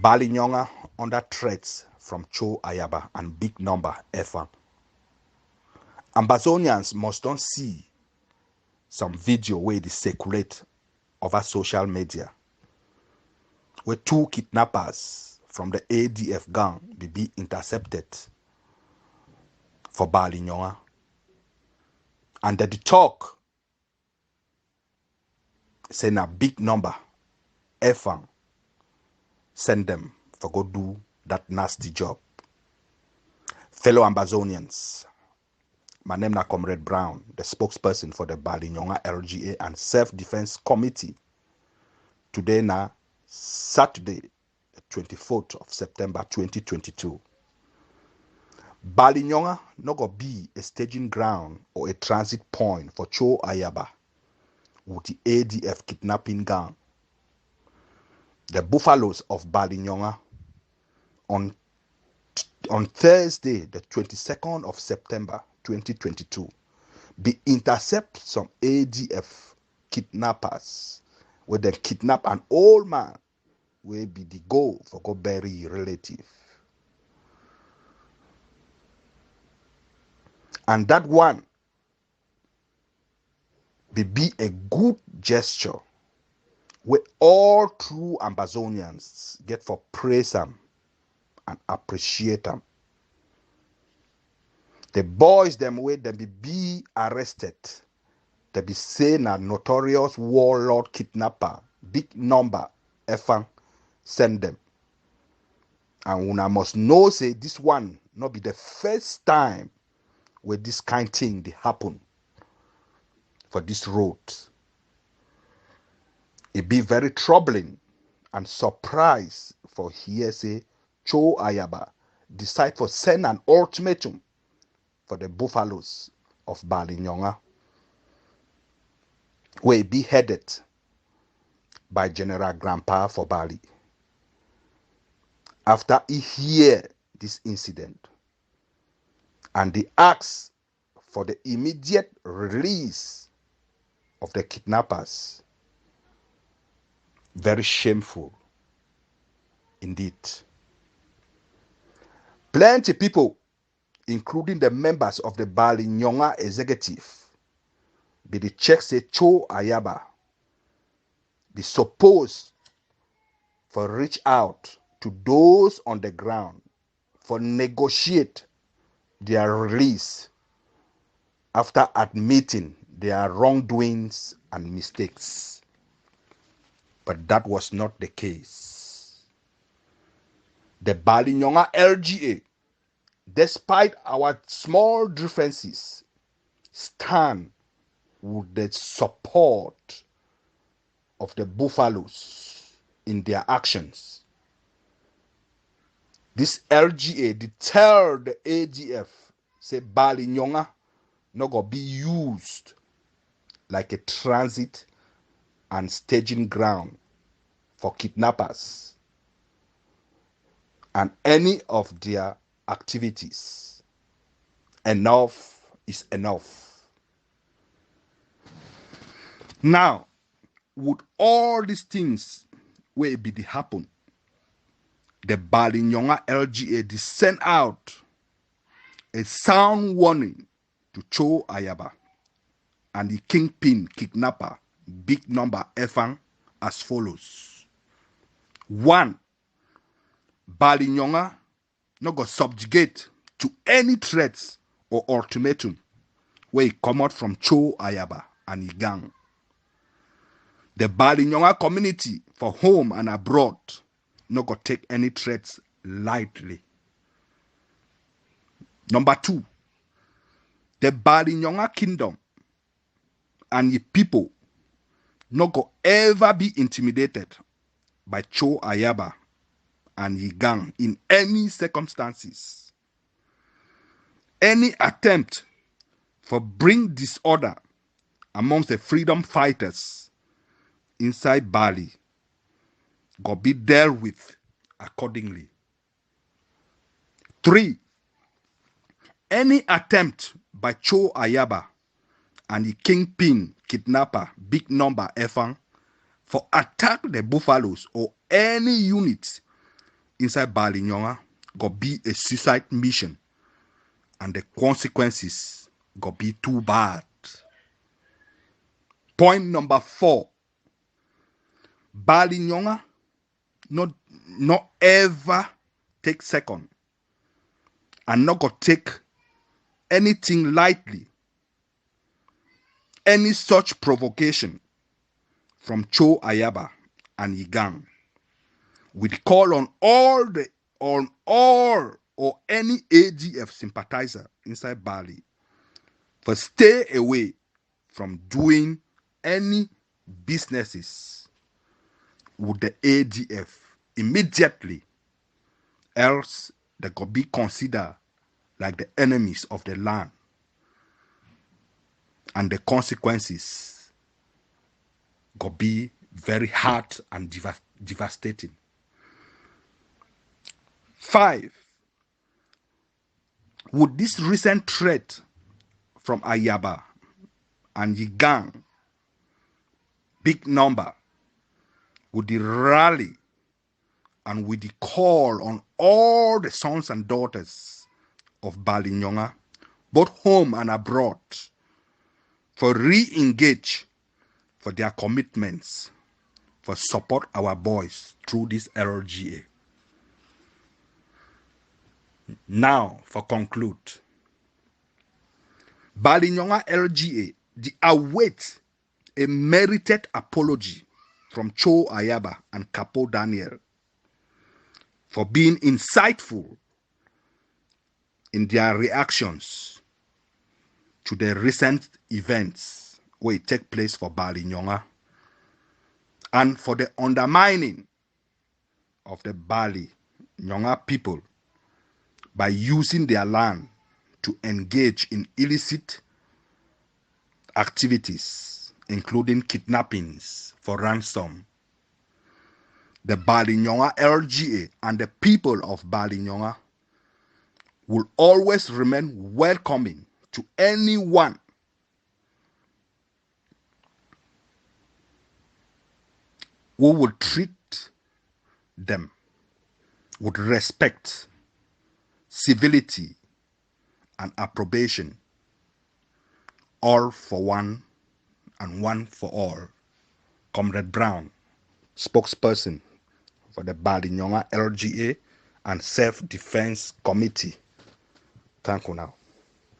Bali Nyonga under threats from Cho Ayaba and big number Efan. Ambazonians must don't see some video where they circulate over social media where two kidnappers from the ADF gang be intercepted for Bali Nyonga. And the talk saying a big number Efan send them for go do that nasty job. Fellow Ambazonians, my name is Comrade Brown, the spokesperson for the Bali Nyonga LGA and Self-Defense Committee. Today now, Saturday, the 24th of September 2022. Bali Nyonga no go be a staging ground or a transit point for Cho Ayaba with the ADF kidnapping gang. The buffaloes of Bali Nyonga on Thursday, the 22nd of September 2022, be intercept some ADF kidnappers where they kidnap an old man will be the goal for go bury relative. And that one be a good gesture where all true Ambazonians get for praise them and appreciate them. The boys them where they be arrested, they be saying a notorious warlord kidnapper, big number, effing send them. And una must know say this one not be the first time where this kind thing they happen for this road. It be very troubling and surprise for here say Cho Ayaba decide for send an ultimatum for the buffaloes of Bali Nyonga, where it be headed by General Grandpa for Bali. After he hear this incident and they ask for the immediate release of the kidnappers, very shameful indeed. Plenty people, including the members of the Bali Nyonga executive, be the check say Cho Ayaba be supposed for reach out to those on the ground for negotiate their release after admitting their wrongdoings and mistakes. But that was not the case. The Bali Nyonga LGA, despite our small differences, stand with the support of the buffaloes in their actions. This LGA did tell the ADF say Bali Nyonga not gonna be used like a transit and staging ground for kidnappers and any of their activities. Enough is enough. Now, would all these things will be the happen, the Bali Nyonga LGA did send out a sound warning to Cho Ayaba and the kingpin kidnapper big number Efang as follows. 1. Bali Nyonga not go subjugate to any threats or ultimatum where it come out from Cho Ayaba and his gang. The Bali Nyonga community for home and abroad not go take any threats lightly. Number 2, the Bali Nyonga kingdom and the people not go ever be intimidated by Cho Ayaba and his gang in any circumstances. Any attempt for bring disorder amongst the freedom fighters inside Bali go be dealt with accordingly. 3, any attempt by Cho Ayaba and the kingpin kidnapper big number Efang for attack the buffaloes or any unit inside Bali Nyonga go be a suicide mission, and the consequences go be too bad. Point number 4. Bali Nyonga not ever take second and not go take anything lightly. Any such provocation from Cho Ayaba and Yigang. We call on all or any ADF sympathizer inside Bali for stay away from doing any businesses with the ADF immediately, else they could be considered like the enemies of the land, and the consequences could be very hard and devastating. 5. Would this recent threat from Ayaba and Yigang, big number, would the rally and with the call on all the sons and daughters of Bali Nyonga, both home and abroad, for re-engage for their commitments, for support our boys through this LGA. Now, for conclude, Bali Nyonga LGA, they await a merited apology from Cho Ayaba and Capo Daniel for being insightful in their reactions to the recent events where it take place for Bali Nyonga, and for the undermining of the Bali Nyonga people by using their land to engage in illicit activities, including kidnappings for ransom. The Bali Nyonga LGA and the people of Bali Nyonga will always remain welcoming to anyone who will treat them with respect, civility, and approbation, all for one and one for all. Comrade Brown, spokesperson for the Bali Nyonga LGA and Self-Defense Committee. Thank you now.